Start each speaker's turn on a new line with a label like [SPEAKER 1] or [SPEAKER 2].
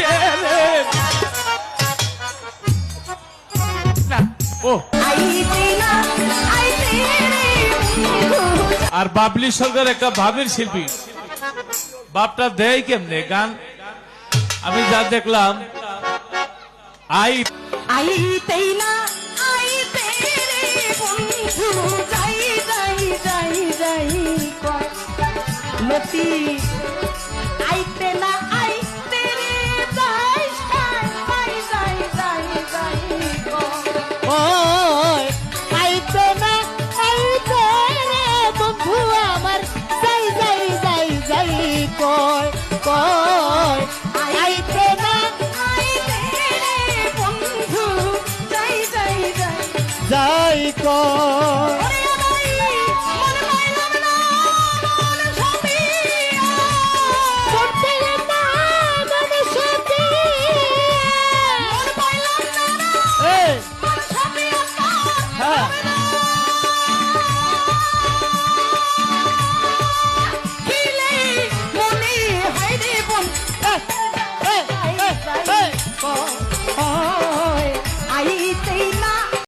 [SPEAKER 1] আইতে রে না ও আর বাবলি সরকার একটা ভাবের শিল্পী বাপটা দেয় কেমনে গান আমি যা দেখলাম
[SPEAKER 2] আইতেই না আইতে রে বন্ধু যাই যাই যাই যাই কয় লতি আইতে না আইতে রে যাই যাই যাই যাই যাই
[SPEAKER 3] ওই আইতে না আইতে রে বন্ধু আমার যাই যাই যাই যাই কয় কয় আইতে না যাই কয়
[SPEAKER 2] Oh